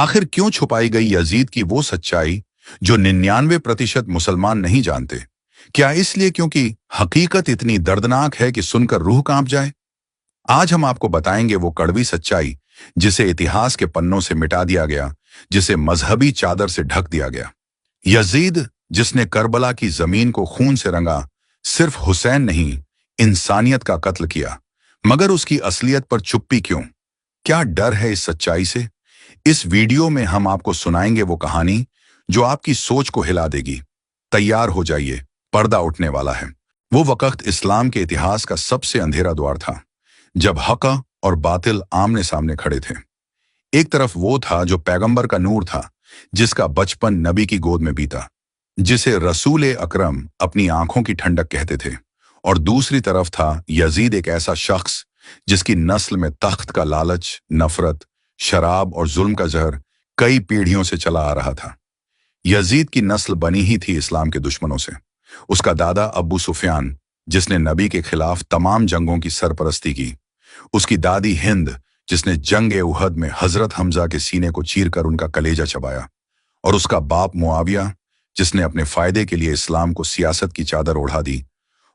आखिर क्यों छुपाई गई यजीद की वो सच्चाई जो 99% मुसलमान नहीं जानते? क्या इसलिए क्योंकि हकीकत इतनी दर्दनाक है कि सुनकर रूह कांप जाए? आज हम आपको बताएंगे वो कड़वी सच्चाई जिसे इतिहास के पन्नों से मिटा दिया गया, जिसे मजहबी चादर से ढक दिया गया। यजीद, जिसने करबला की जमीन को खून से रंगा, सिर्फ हुसैन नहीं, इंसानियत का कत्ल किया। मगर उसकी असलियत पर चुप्पी क्यों? क्या डर है इस सच्चाई से? इस वीडियो में हम आपको सुनाएंगे वो कहानी जो आपकी सोच को हिला देगी। तैयार हो जाइए, पर्दा उठने वाला है। वो वक्त इस्लाम के इतिहास का सबसे अंधेरा द्वार था, जब हक और बातिल आमने सामने खड़े थे। एक तरफ वो था जो पैगंबर का नूर था, जिसका बचपन नबी की गोद में बीता, जिसे रसूल अकरम अपनी आंखों की ठंडक कहते थे। और दूसरी तरफ था यजीद, एक ऐसा शख्स जिसकी नस्ल में तख्त का लालच, नफरत, शराब और जुल्म का जहर कई पीढ़ियों से चला आ रहा था। यजीद की नस्ल बनी ही थी इस्लाम के दुश्मनों से। उसका दादा अबू सुफियान, जिसने नबी के खिलाफ तमाम जंगों की सरपरस्ती की। उसकी दादी हिंद, जिसने जंग ए उहद में हजरत हमजा के सीने को चीरकर उनका कलेजा चबाया। और उसका बाप मुआविया, जिसने अपने फायदे के लिए इस्लाम को सियासत की चादर ओढ़ा दी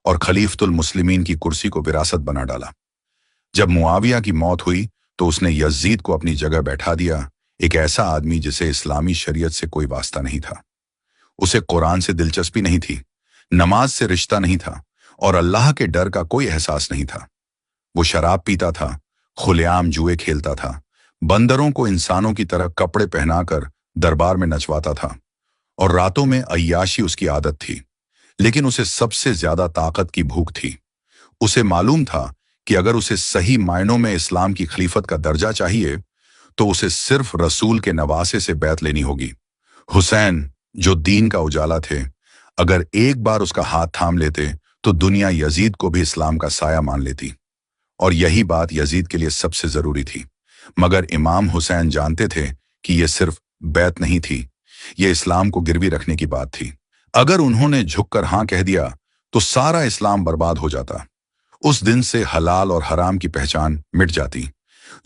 और खलीफतुल मुस्लिमीन की कुर्सी को विरासत बना डाला। जब मुआविया की मौत हुई तो उसने यजीद को अपनी जगह बैठा दिया, एक ऐसा आदमी जिसे इस्लामी शरीयत से कोई वास्ता नहीं था। उसे कुरान से दिलचस्पी नहीं थी, नमाज से रिश्ता नहीं था और अल्लाह के डर का कोई एहसास नहीं था। वो शराब पीता था, खुलेआम जुए खेलता था, बंदरों को इंसानों की तरह कपड़े पहनाकर दरबार में नचवाता था और रातों में अय्याशी उसकी आदत थी। लेकिन उसे सबसे ज्यादा ताकत की भूख थी। उसे मालूम था कि अगर उसे सही मायनों में इस्लाम की खलीफत का दर्जा चाहिए तो उसे सिर्फ रसूल के नवासे से बैत लेनी होगी। हुसैन, जो दीन का उजाला थे, अगर एक बार उसका हाथ थाम लेते तो दुनिया यजीद को भी इस्लाम का साया मान लेती। और यही बात यजीद के लिए सबसे जरूरी थी। मगर इमाम हुसैन जानते थे कि यह सिर्फ बैत नहीं थी, यह इस्लाम को गिरवी रखने की बात थी। अगर उन्होंने झुककर हां कह दिया तो सारा इस्लाम बर्बाद हो जाता। उस दिन से हलाल और हराम की पहचान मिट जाती,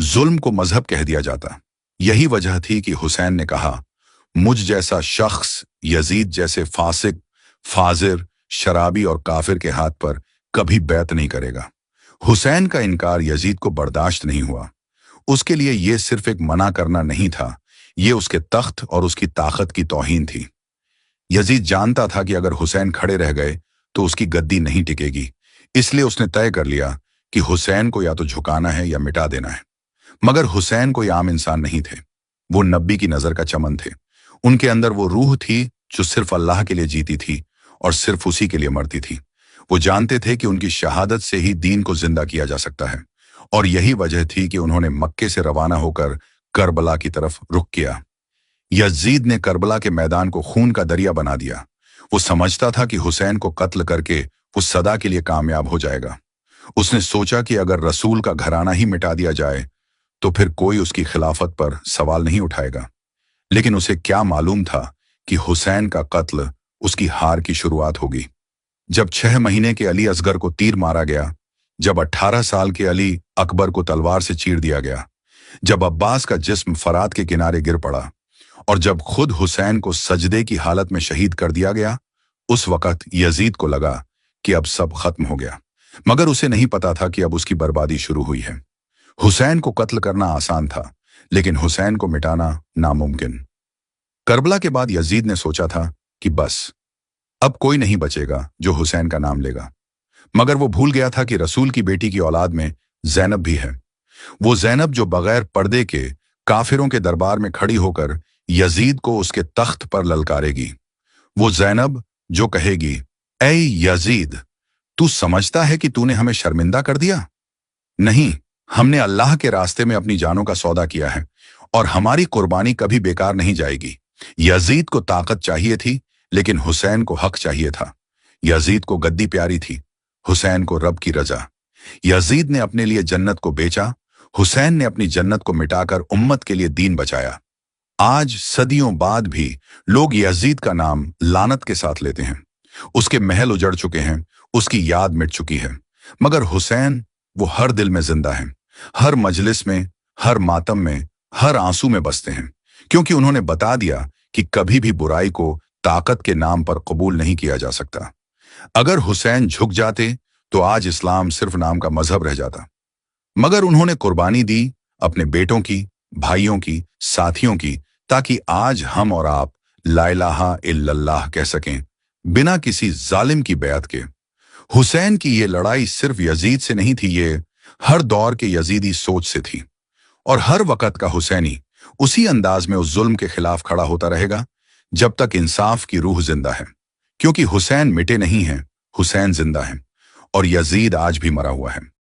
जुल्म को मजहब कह दिया जाता। यही वजह थी कि हुसैन ने कहा, मुझ जैसा शख्स यजीद जैसे फासिक, फाजिर, शराबी और काफिर के हाथ पर कभी बैत नहीं करेगा। हुसैन का इनकार यजीद को बर्दाश्त नहीं हुआ। उसके लिए यह सिर्फ एक मना करना नहीं था, यह उसके तख्त और उसकी ताकत की तौहीन थी। यजीद जानता था कि अगर हुसैन खड़े रह गए तो उसकी गद्दी नहीं टिकेगी, इसलिए उसने तय कर लिया कि हुसैन को या तो झुकाना है या मिटा देना है। मगर हुसैन कोई आम इंसान नहीं थे, वो नबी की नजर का चमन थे। उनके अंदर वो रूह थी जो सिर्फ अल्लाह के लिए जीती थी और सिर्फ उसी के लिए मरती थी। वो जानते थे कि उनकी शहादत से ही दीन को जिंदा किया जा सकता है, और यही वजह थी कि उन्होंने मक्के से रवाना होकर करबला की तरफ रुख किया। यजीद ने करबला के मैदान को खून का दरिया बना दिया। वो समझता था कि हुसैन को कत्ल करके वो सदा के लिए कामयाब हो जाएगा। उसने सोचा कि अगर रसूल का घराना ही मिटा दिया जाए तो फिर कोई उसकी खिलाफत पर सवाल नहीं उठाएगा। लेकिन उसे क्या मालूम था कि हुसैन का कत्ल उसकी हार की शुरुआत होगी। जब 6 महीने के अली असगर को तीर मारा गया, जब 18 साल के अली अकबर को तलवार से चीर दिया गया, जब अब्बास का जिस्म फरात के किनारे गिर पड़ा और जब खुद हुसैन को सजदे की हालत में शहीद कर दिया गया, उस वक्त यजीद को लगा कि अब सब खत्म हो गया। मगर उसे नहीं पता था कि अब उसकी बर्बादी शुरू हुई है। हुसैन को कत्ल करना आसान था, लेकिन हुसैन को मिटाना नामुमकिन। करबला के बाद यजीद ने सोचा था कि बस अब कोई नहीं बचेगा जो हुसैन का नाम लेगा। मगर वो भूल गया था कि रसूल की बेटी की औलाद में जैनब भी है। वो जैनब जो बगैर पर्दे के काफिरों के दरबार में खड़ी होकर यजीद को उसके तख्त पर ललकारेगी। वो जैनब जो कहेगी, ऐ यजीद, तू समझता है कि तूने हमें शर्मिंदा कर दिया? नहीं, हमने अल्लाह के रास्ते में अपनी जानों का सौदा किया है और हमारी कुर्बानी कभी बेकार नहीं जाएगी। यजीद को ताकत चाहिए थी, लेकिन हुसैन को हक चाहिए था। यजीद को गद्दी प्यारी थी, हुसैन को रब की रजा। यजीद ने अपने लिए जन्नत को बेचा, हुसैन ने अपनी जन्नत को मिटाकर उम्मत के लिए दीन बचाया। आज सदियों बाद भी लोग यजीद का नाम लानत के साथ लेते हैं। उसके महल उजड़ चुके हैं, उसकी याद मिट चुकी है। मगर हुसैन, वो हर दिल में जिंदा है, हर मजलिस में, हर मातम में, हर आंसू में बसते हैं। क्योंकि उन्होंने बता दिया कि कभी भी बुराई को ताकत के नाम पर कबूल नहीं किया जा सकता। अगर हुसैन झुक जाते तो आज इस्लाम सिर्फ नाम का मजहब रह जाता, मगर उन्होंने कुर्बानी दी अपने बेटों की, भाइयों की, साथियों की, ताकि आज हम और आप ला इलाहा इल्लल्लाह कह सकें बिना किसी जालिम की बैत के। हुसैन की ये लड़ाई सिर्फ यजीद से नहीं थी, ये हर दौर के यजीदी सोच से थी। और हर वक्त का हुसैनी उसी अंदाज में उस जुल्म के खिलाफ खड़ा होता रहेगा जब तक इंसाफ की रूह जिंदा है। क्योंकि हुसैन मिटे नहीं हैं, हुसैन जिंदा है, और यजीद आज भी मरा हुआ है।